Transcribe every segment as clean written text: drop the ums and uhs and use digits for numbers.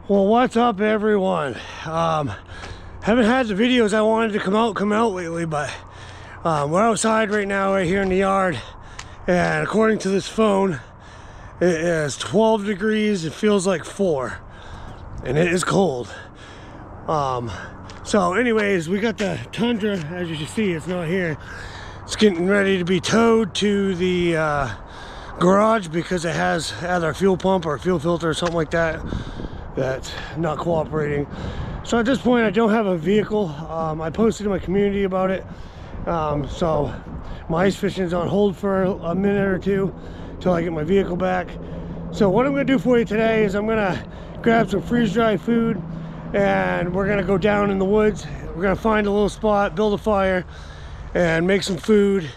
Well, what's up, everyone? Haven't had the videos I wanted to come out lately, but we're outside right now, right here in the yard, and according to this phone, it is 12 degrees. It feels like 4, and it is cold. So anyways, we got the Tundra. As you can see, it's not here. It's getting ready to be towed to the garage because it has either a fuel pump or a fuel filter or something like that that's not cooperating. So at this point, I don't have a vehicle. I posted in my community about it. So my ice fishing is on hold for a minute or two until I get my vehicle back. So what I'm going to do for you today is I'm going to grab some freeze-dried food, and we're going to go down in the woods. We're going to find a little spot, build a fire, and make some food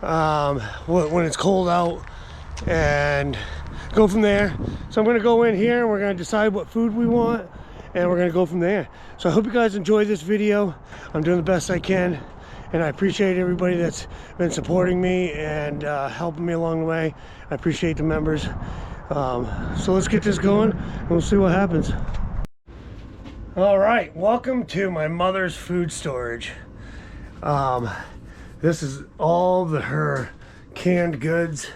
when it's cold out, and go from there. So I'm going to go in here and we're going to decide what food we want, and we're going to go from there. So I hope you guys enjoy this video. I'm doing the best I can, and I appreciate everybody that's been supporting me and helping me along the way. I appreciate the members. So let's get this going and we'll see what happens. All right, welcome to my mother's food storage. This is all her canned goods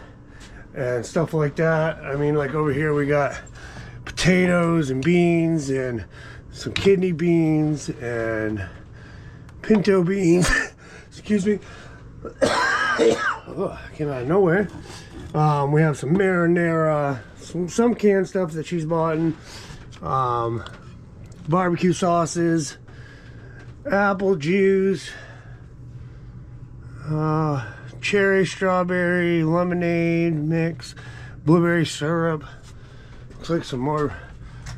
and stuff like that. I mean, like over here we got potatoes and beans and some kidney beans and pinto beans. Excuse me. Oh, came out of nowhere. We have some marinara, some canned stuff that she's bought, barbecue sauces, apple juice, cherry, strawberry, lemonade mix, blueberry syrup. Looks like some more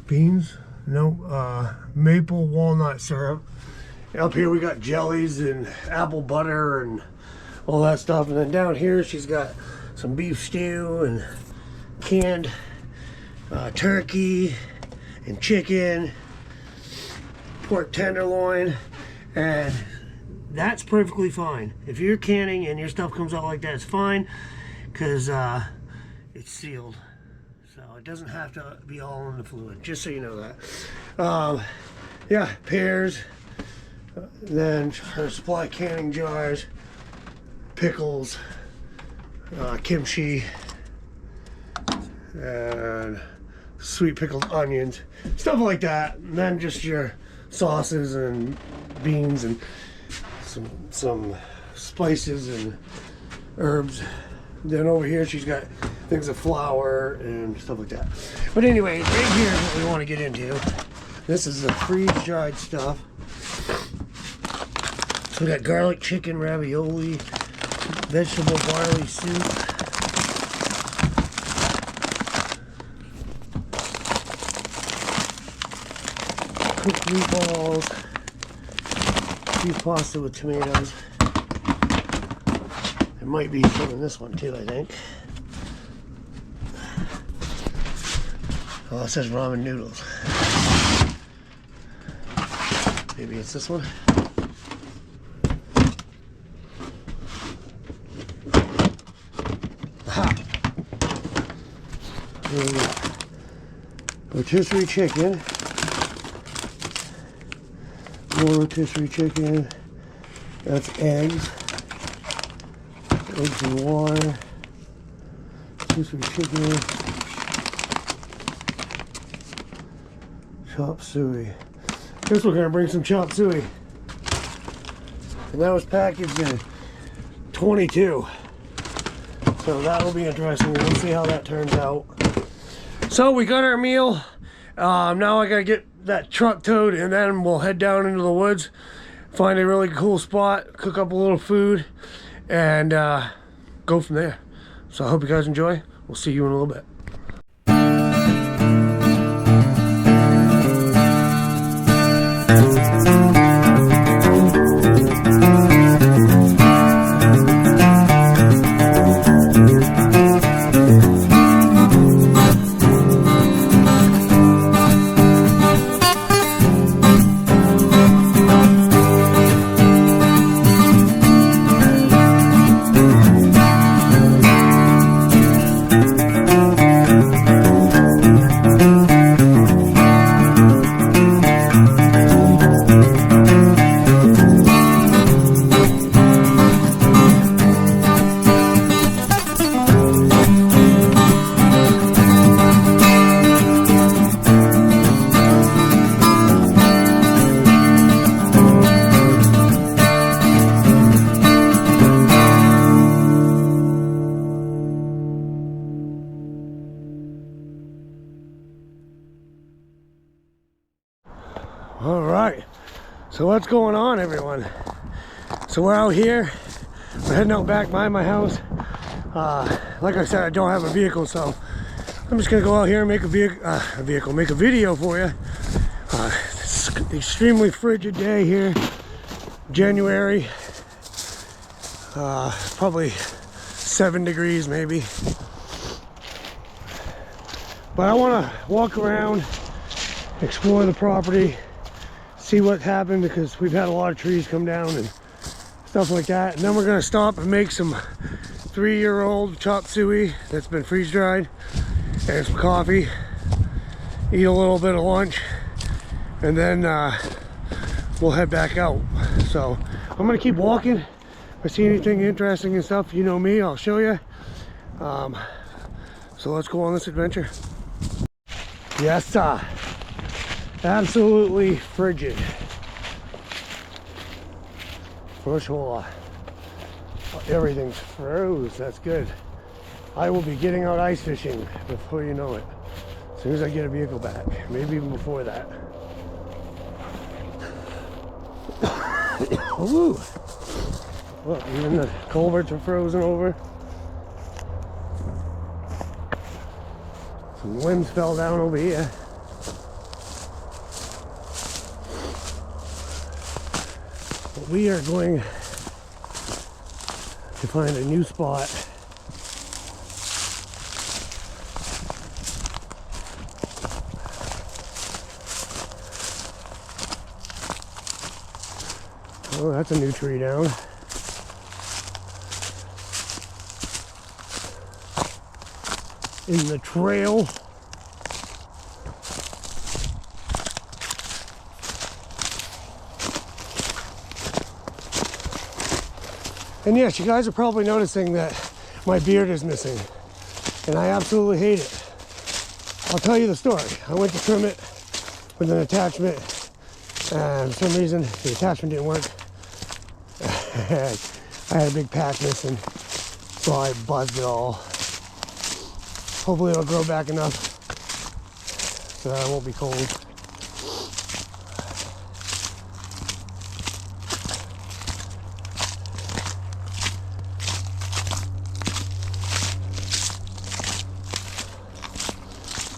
beans. No, maple walnut syrup. Up here we got jellies and apple butter and all that stuff. And then down here she's got some beef stew and canned turkey and chicken, pork tenderloin, and that's perfectly fine. If you're canning and your stuff comes out like that, it's fine, because it's sealed, so it doesn't have to be all in the fluid, just so you know that. Yeah, pears, then her supply canning jars, pickles, kimchi, and sweet pickled onions, stuff like that. And then just your sauces and beans and some spices and herbs. Then over here she's got things of flour and stuff like that. But anyways, right here is what we want to get into. This is the freeze-dried stuff. So we got garlic chicken ravioli, vegetable barley soup, cooked meatballs, beef pasta with tomatoes. There might be some in this one too, I think. Oh, it says ramen noodles. Maybe it's this one. Aha! Rotisserie chicken. More rotisserie chicken. That's eggs. Eggs and water. Rotisserie chicken. Chop suey. Guess we're gonna bring some chop suey. And that was packaged in 22. So that will be interesting. We'll see how that turns out. So we got our meal. Now I gotta get that truck towed, and then we'll head down into the woods, find a really cool spot, cook up a little food, and go from there. So I hope you guys enjoy. We'll see you in a little bit. All right, so what's going on, everyone? So we're out here, we're heading out back by my house. Like I said, I don't have a vehicle, so I'm just gonna go out here and make a video for you. It's an extremely frigid day here, January. Probably 7 degrees maybe. But I want to walk around, explore the property, see what happened, because we've had a lot of trees come down and stuff like that. And then we're going to stop and make some 3-year-old chop suey that's been freeze dried, and some coffee, eat a little bit of lunch, and then we'll head back out. So I'm going to keep walking. If I see anything interesting and stuff, you know me, I'll show you. So let's go on this adventure. Yes, absolutely frigid. For sure. Everything's froze. That's good. I will be getting out ice fishing before you know it. As soon as I get a vehicle back. Maybe even before that. Woo! Look, even the culverts are frozen over. Some limbs fell down over here. But we are going to find a new spot. Oh, that's a new tree down. In the trail. And yes, you guys are probably noticing that my beard is missing, and I absolutely hate it. I'll tell you the story. I went to trim it with an attachment, and for some reason the attachment didn't work. I had a big pack missing, so I buzzed it all. Hopefully it'll grow back enough so that I won't be cold.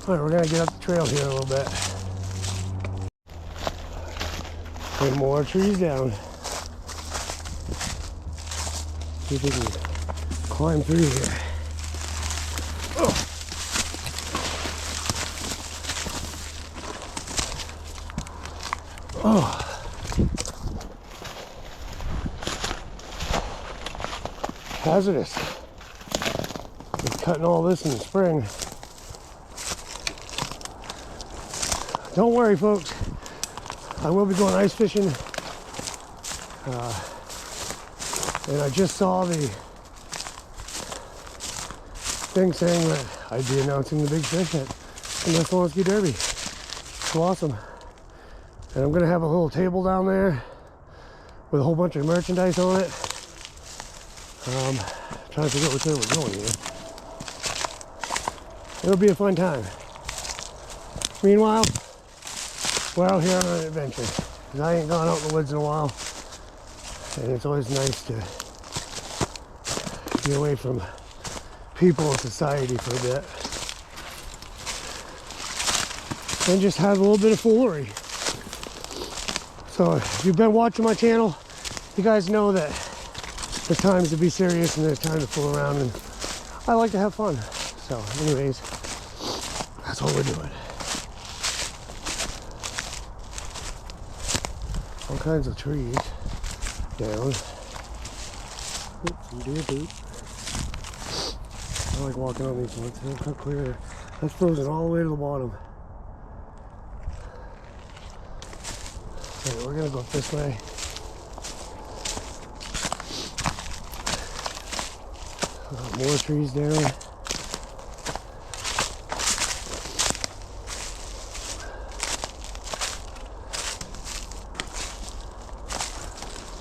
All right, we're gonna get up the trail here a little bit. And more trees down. See if we can climb through here. Oh. Hazardous. Been cutting all this in the spring. Don't worry, folks. I will be going ice fishing. And I just saw the thing saying that I'd be announcing the big fish at the North Derby. So awesome. And I'm gonna have a little table down there with a whole bunch of merchandise on it. Trying to figure out which way we're going here. It'll be a fun time. Meanwhile, we're out here on an adventure. 'Cause I ain't gone out in the woods in a while. And it's always nice to be away from people and society for a bit. And just have a little bit of foolery. So if you've been watching my channel, you guys know that there's times to be serious and there's time to fool around, and I like to have fun. So anyways, that's what we're doing. All kinds of trees down. I like walking on these ones. They're cut clear. That's frozen all the way to the bottom. Okay, we're gonna go this way. More trees down.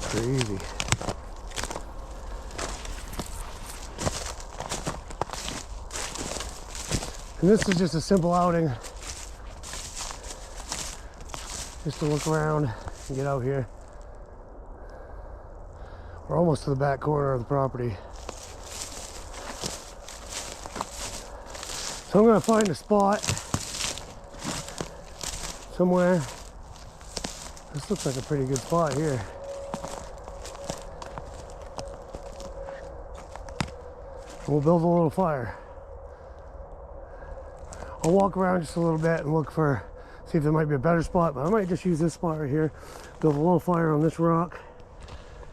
Crazy. And this is just a simple outing just to look around and get out here. We're almost to the back corner of the property. So I'm gonna find a spot somewhere. This looks like a pretty good spot here. We'll build a little fire. I'll walk around just a little bit and look for, see if there might be a better spot, but I might just use this spot right here, build a little fire on this rock,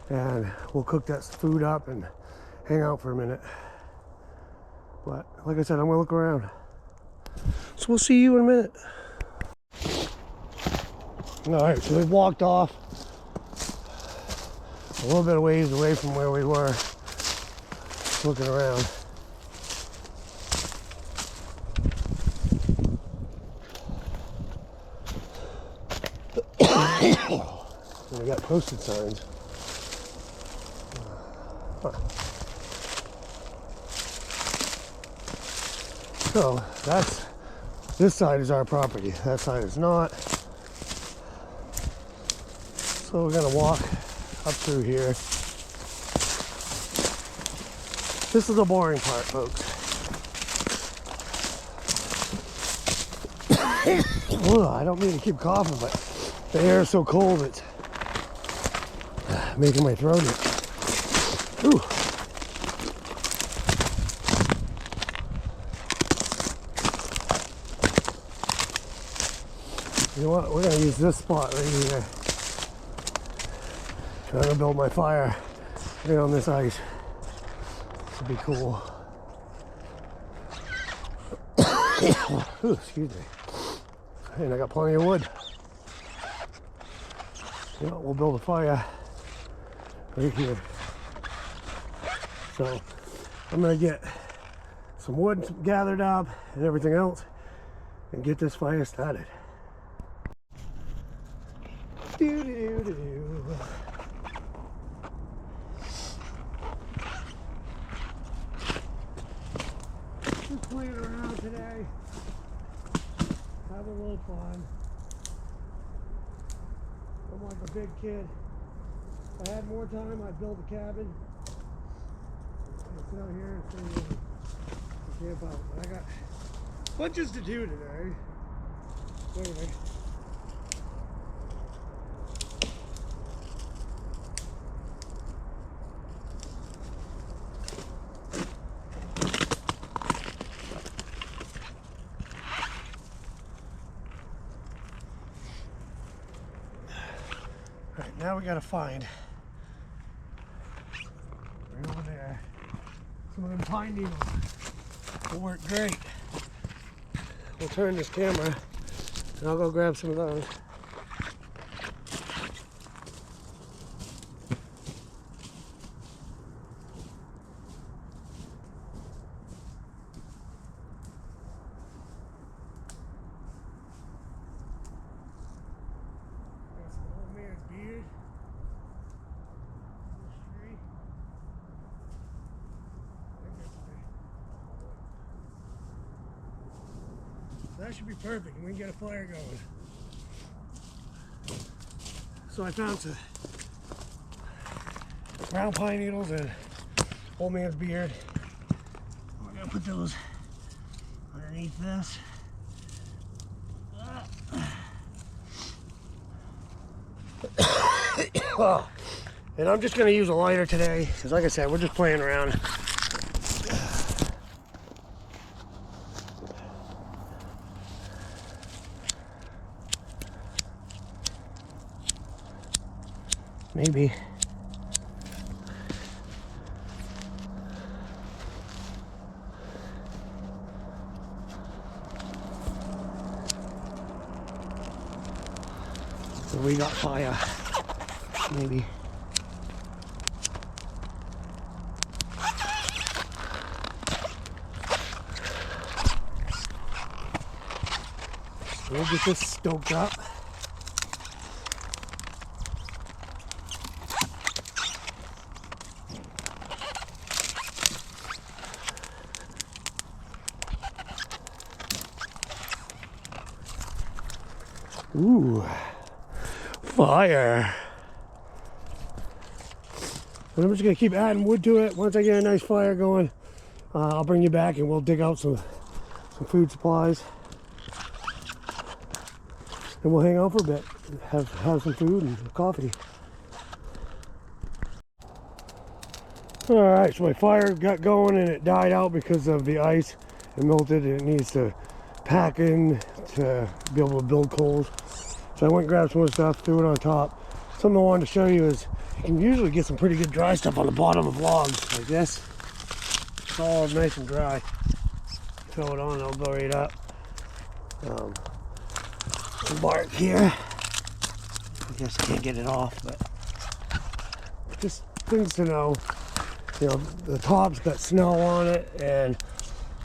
and we'll cook that food up and hang out for a minute. But like I said, I'm gonna look around. So we'll see you in a minute. All right, so we've walked off a little bit of ways away from where we were, looking around. And we got posted signs. Huh. So this side is our property. That side is not. So we're gonna walk up through here. This is the boring part, folks. Ugh, I don't mean to keep coughing, but the air is so cold it's making my throat itch. Ooh. You know what? We're gonna use this spot right here. Trying to build my fire right on this ice. This would be cool. Ooh, excuse me. And I got plenty of wood. You know, we'll build a fire right here. So I'm gonna get some wood gathered up and everything else and get this fire started. Doo-doo-doo-doo. Just playing around today, having a little fun. I'm like a big kid. If I had more time, I'd build a cabin. I'd sit out here and camp out. But I got bunches to do today. Anyway. Alright, now we gotta find right over there some of them pine needles. Will work great. We'll turn this camera and I'll go grab some of those. That should be perfect and we can get a fire going. So I found some brown pine needles and old man's beard. We're gonna put those underneath this. And I'm just gonna use a lighter today because like I said, we're just playing around. Maybe. So we got fire. Maybe. We'll get this stoked up. Ooh, fire. And I'm just gonna keep adding wood to it. Once I get a nice fire going, I'll bring you back and we'll dig out some food supplies. And we'll hang out for a bit, have some food and coffee. Alright, so my fire got going and it died out because of the ice. It melted and it needs to pack in to be able to build coals. So I went and grabbed some more stuff, threw it on top. Something I wanted to show you is you can usually get some pretty good dry stuff on the bottom of logs like this. It's all nice and dry. Throw it on and it'll go right up. Some bark here. I guess I can't get it off, but just things to know. You know, the top's got snow on it and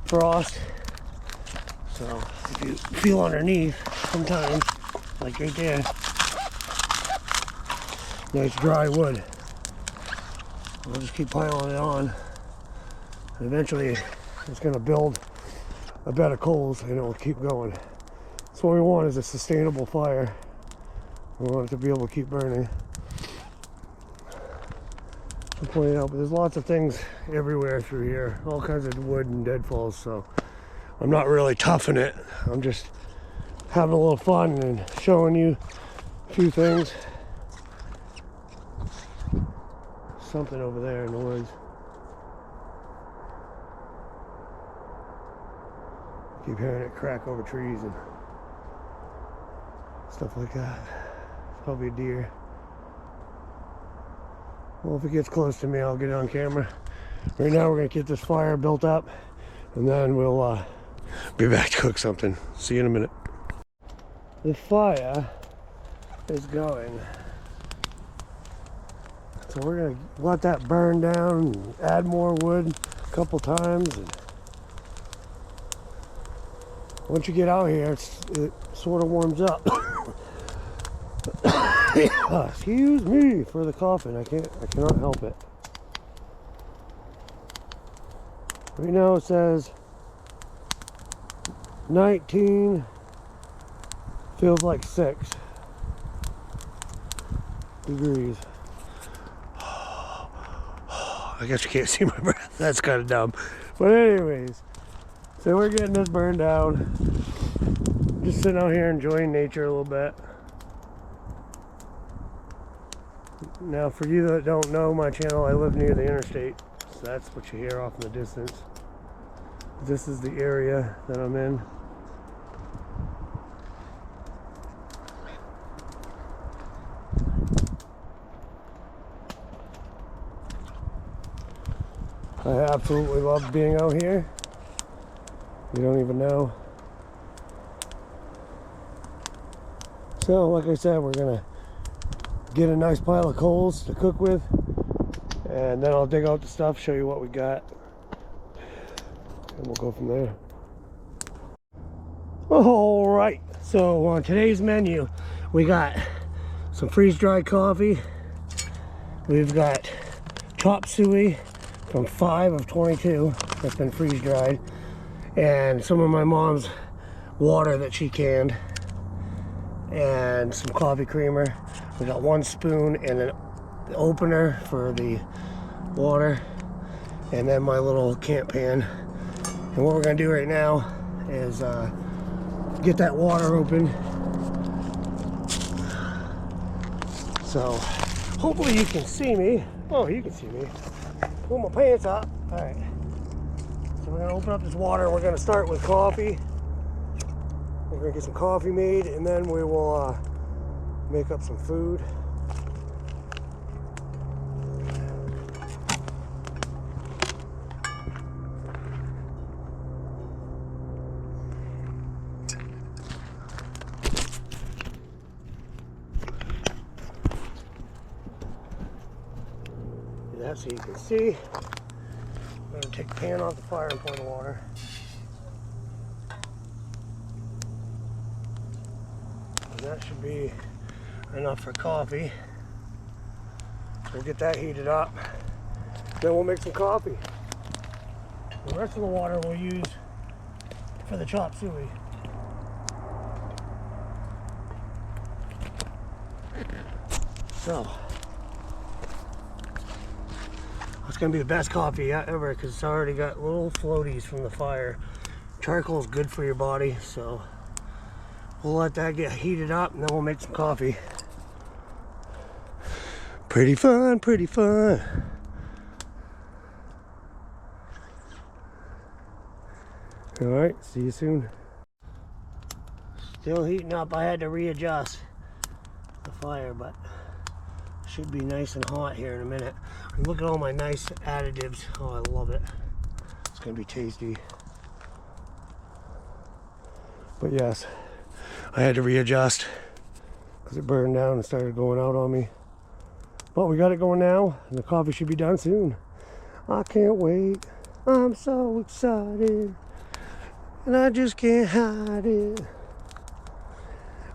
frost. So if you feel underneath, sometimes, like right there, nice dry wood. I'll just keep piling it on. And eventually it's going to build a bed of coals and it will keep going. So what we want is a sustainable fire. We want it to be able to keep burning. I'm pointing out, but there's lots of things everywhere through here. All kinds of wood and deadfalls, so I'm not really toughing it. I'm just having a little fun and showing you a few things. Something over there in the woods. Keep hearing it crack over trees and stuff like that. It's probably a deer. Well, if it gets close to me, I'll get it on camera. Right now, we're gonna get this fire built up, and then we'll be back to cook something. See you in a minute. The fire is going. So we're gonna let that burn down and add more wood a couple times. And once you get out here, it sort of warms up. Excuse me for the coughing. I cannot help it. Right now it says 19, feels like 6 degrees. I guess you can't see my breath. That's kind of dumb. But anyways, so we're getting this burned down. Just sitting out here enjoying nature a little bit. Now, for you that don't know my channel, I live near the interstate, so that's what you hear off in the distance. This is the area that I'm in. I absolutely love being out here. You don't even know. So, like I said, we're gonna get a nice pile of coals to cook with, and then I'll dig out the stuff, show you what we got, and we'll go from there. All right, so on today's menu, we got some freeze-dried coffee. We've got chop suey from 5 of 22 that's been freeze-dried, and some of my mom's water that she canned, and some coffee creamer. We got 1 spoon and an opener for the water, and then my little camp pan. And what we're gonna do right now is get that water open. So hopefully you can see me. Oh, you can see me. Pull my pants up. All right. So we're gonna open up this water. We're gonna start with coffee. We're gonna get some coffee made, and then we will make up some food. Do that so you can see. I'm gonna take the pan off the fire and pour the water. And that should be enough for coffee. We'll get that heated up. Then we'll make some coffee. The rest of the water we'll use for the chop suey. So, it's gonna be the best coffee ever because it's already got little floaties from the fire. Charcoal is good for your body, so we'll let that get heated up and then we'll make some coffee. Pretty fun, pretty fun. All right, see you soon. Still heating up. I had to readjust the fire, but it should be nice and hot here in a minute. And look at all my nice additives. Oh, I love it. It's gonna be tasty. But yes, I had to readjust because it burned down and started going out on me. But we got it going now, and the coffee should be done soon. I can't wait. I'm so excited, and I just can't hide it.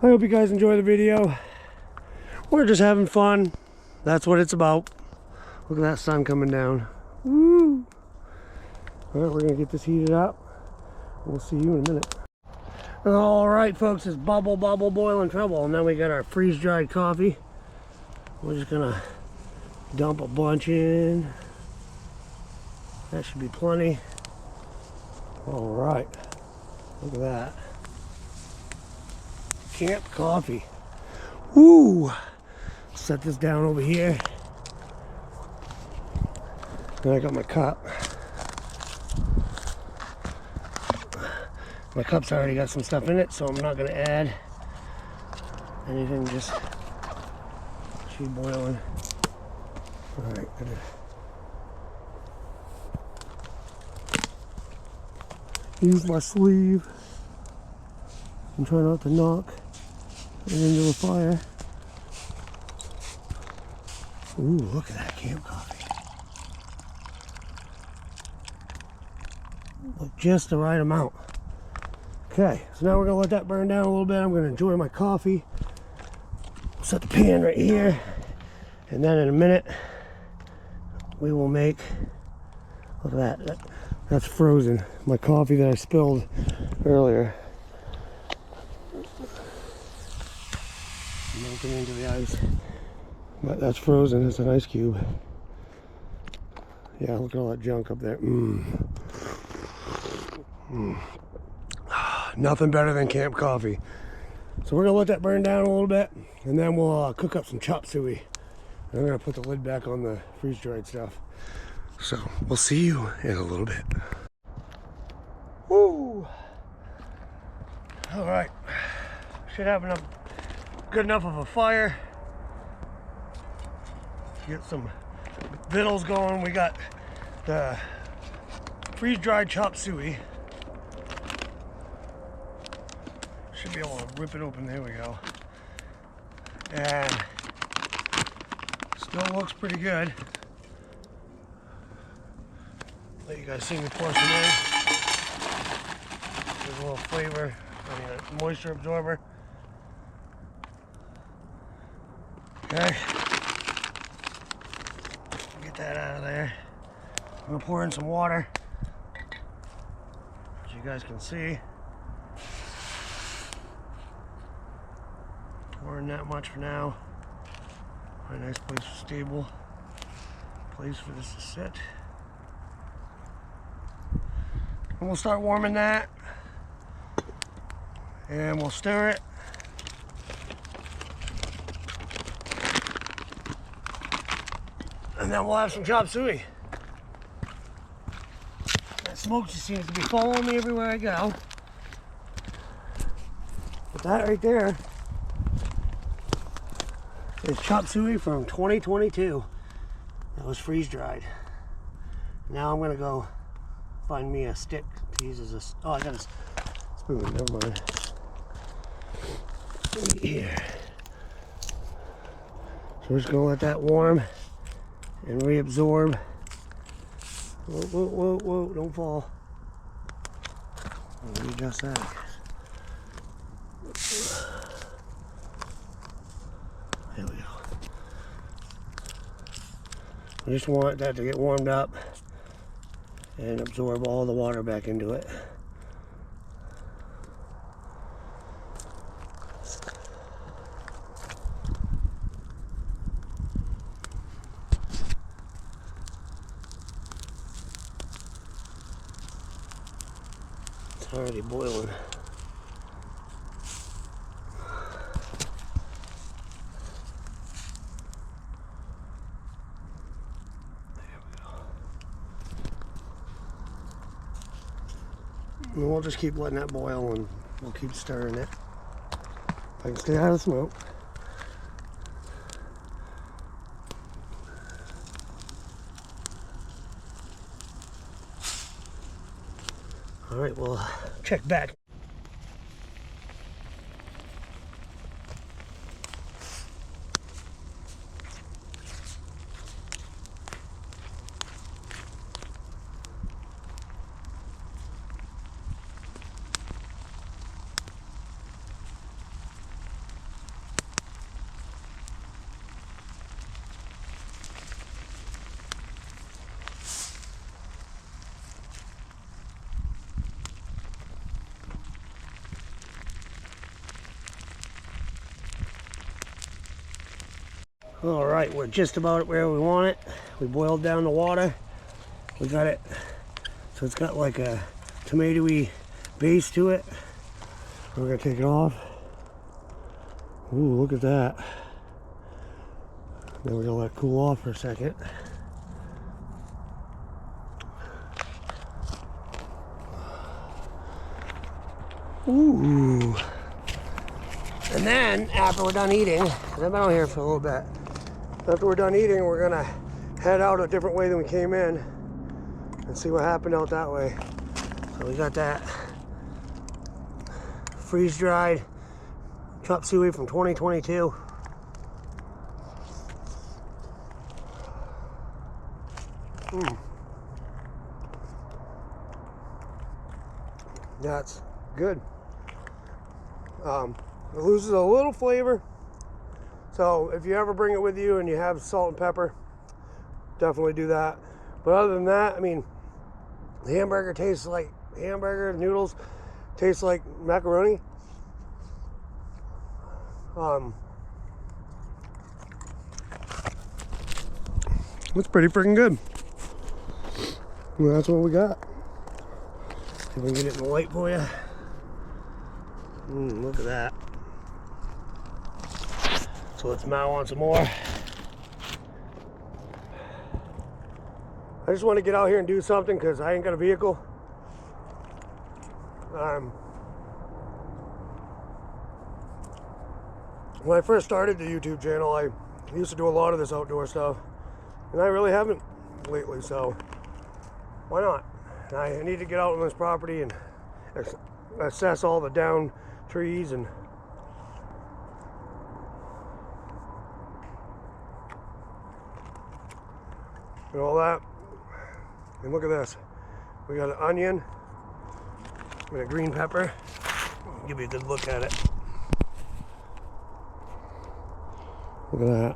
I hope you guys enjoy the video. We're just having fun. That's what it's about. Look at that sun coming down. Woo! All right, we're gonna get this heated up. We'll see you in a minute. All right, folks, it's bubble, boiling trouble. And then we got our freeze-dried coffee. We're just gonna dump a bunch in. That should be plenty. All right, look at that. Camp coffee. Woo! Set this down over here. Then I got my cup. My cup's already got some stuff in it, so I'm not gonna add anything, just should be boiling. All right, gonna use my sleeve and try not to knock it into the fire. Ooh, look at that camp coffee. Look, just the right amount. Okay, so now we're gonna let that burn down a little bit. I'm gonna enjoy my coffee. Set the pan right here, and then in a minute we will make, look at that, that's frozen. My coffee that I spilled earlier. Melting into the ice. But that's frozen, it's an ice cube. Yeah, look at all that junk up there. Nothing better than camp coffee. So we're gonna let that burn down a little bit, and then we'll cook up some chop suey. And I'm gonna put the lid back on the freeze-dried stuff. So we'll see you in a little bit. Woo! All right, should have enough, good enough of a fire. Get some vittles going. We got the freeze-dried chop suey. Should be able to rip it open. There we go. And still looks pretty good. Let you guys see me pour some in. There's a little flavor. I mean, a moisture absorber. Okay. Get that out of there. I'm gonna pour in some water, as you guys can see. Pouring that much for now. A nice place for stable place for this to sit. And we'll start warming that, and we'll stir it. And then we'll have some chop suey. That smoke just seems to be following me everywhere I go. But that right there is chop suey from 2022. That was freeze dried. Now I'm gonna go find me a stick to use as a, oh, I got a spoon, never mind. Here. So we're just gonna let that warm and reabsorb. Whoa, whoa, whoa, whoa, don't fall. I'll readjust that, I guess. There we go. I just want that to get warmed up and absorb all the water back into it. Already boiling. And we'll just keep letting that boil and we'll keep stirring it. If I can stay out of the smoke. All right, we'll check back. All right, we're just about where we want it. We boiled down the water. We got it, so it's got like a tomatoey base to it. We're gonna take it off. Ooh, look at that. Then we're gonna let it cool off for a second. Ooh. And then, after we're done eating, 'cause I've been out here for a little bit, after we're done eating, we're gonna head out a different way than we came in and see what happened out that way. So we got that freeze-dried chop suey from 2022. That's good. It loses a little flavor. So if you ever bring it with you and you have salt and pepper, definitely do that. But other than that, I mean, the hamburger tastes like hamburger, noodles taste like macaroni. It's pretty freaking good. Well, that's what we got. See if we can get it in the light for you. Look at that. So let's mow on some more. I just want to get out here and do something because I ain't got a vehicle. When I first started the YouTube channel, I used to do a lot of this outdoor stuff, and I really haven't lately, so why not? I need to get out on this property and assess all the down trees and all that. And look at this. We got an onion and a green pepper. I'll give you a good look at it. Look at that.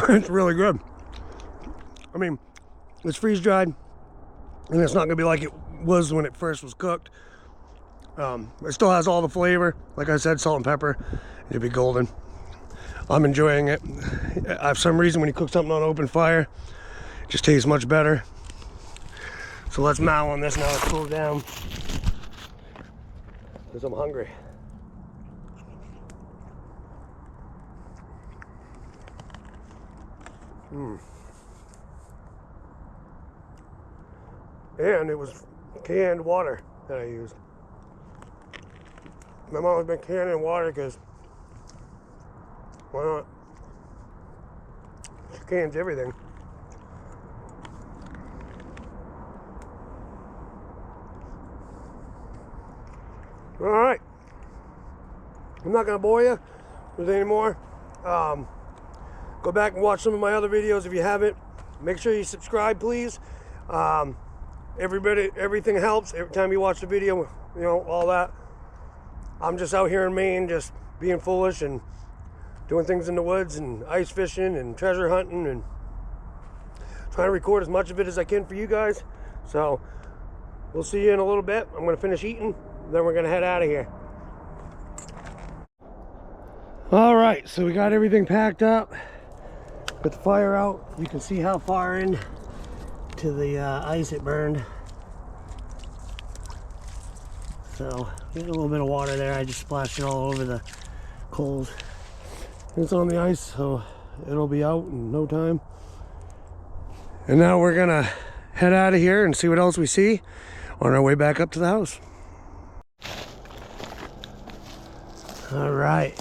It's really good. I mean, it's freeze dried and it's not gonna be like it was when it first was cooked. It still has all the flavor. Like I said, salt and pepper. It'll be golden. I'm enjoying it. For some reason, when you cook something on open fire, it just tastes much better. So let's mow on this now. It's cooled down because I'm hungry. And it was canned water that I used. My mom has been canning water because why not? She cans everything. All right. I'm not gonna bore you with any more. Go back and watch some of my other videos if you haven't. Make sure you subscribe, please. Everything helps. Every time you watch the video, you know, all that. I'm just out here in Maine, just being foolish and doing things in the woods and ice fishing and treasure hunting and trying to record as much of it as I can for you guys. So we'll see you in a little bit. I'm gonna finish eating, then we're gonna head out of here. All right, so we got everything packed up. Put the fire out. You can see how far in to the ice it burned. So get a little bit of water there. I just splashed it all over the coals. It's on the ice, so it'll be out in no time. And now we're gonna head out of here and see what else we see on our way back up to the house. All right,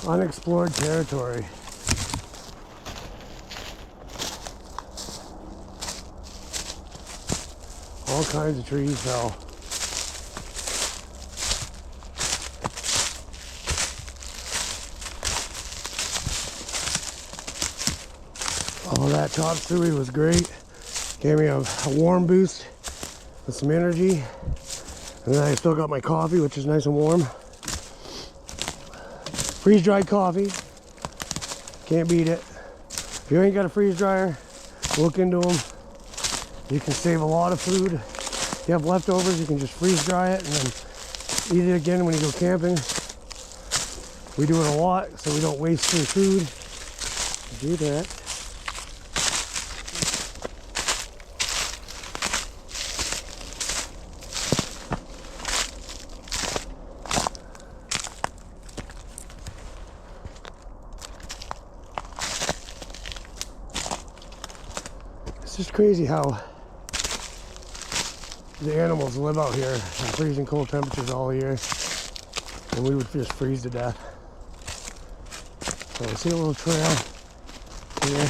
unexplored territory. All kinds of trees fell. Oh, that top suey was great. Gave me a warm boost with some energy. And then I still got my coffee, which is nice and warm. Freeze-dried coffee. Can't beat it. If you ain't got a freeze dryer, look into them. You can save a lot of food. If you have leftovers, you can just freeze dry it and then eat it again when you go camping. We do it a lot, so we don't waste any food. Do that. It's just crazy how the animals live out here in freezing cold temperatures all year, and we would just freeze to death. So I see a little trail here.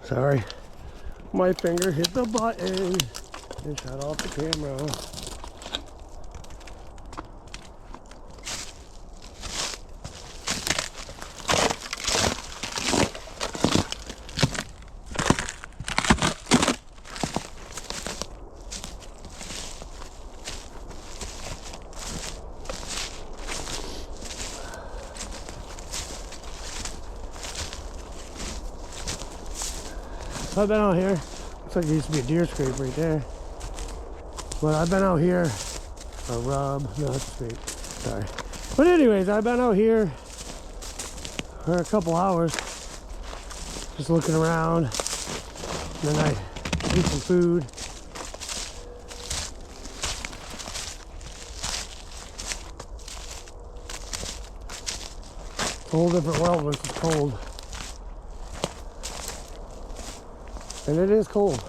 Sorry, my finger hit the button and shut off the camera. So I've been out here. Looks like there used to be a deer scrape right there. But I've been out here. A rub. No, that's a scrape. Sorry. But anyways, I've been out here for a couple hours. Just looking around. And then I eat some food. It's a whole different world when it's cold. And it is cold.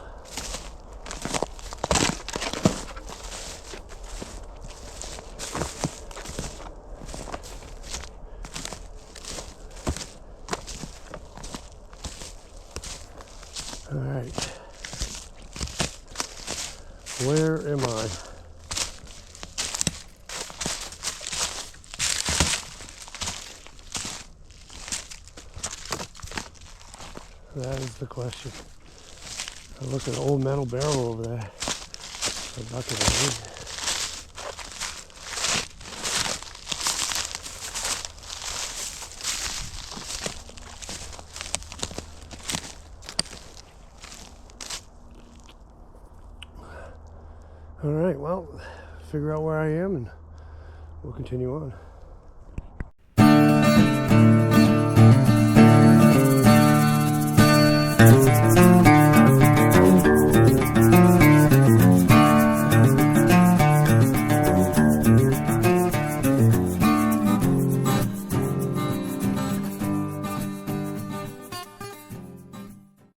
All right. Where am I? That is the question. I looked at an old metal barrel over there. A bucket of wood. All right, well, figure out where I am and we'll continue on.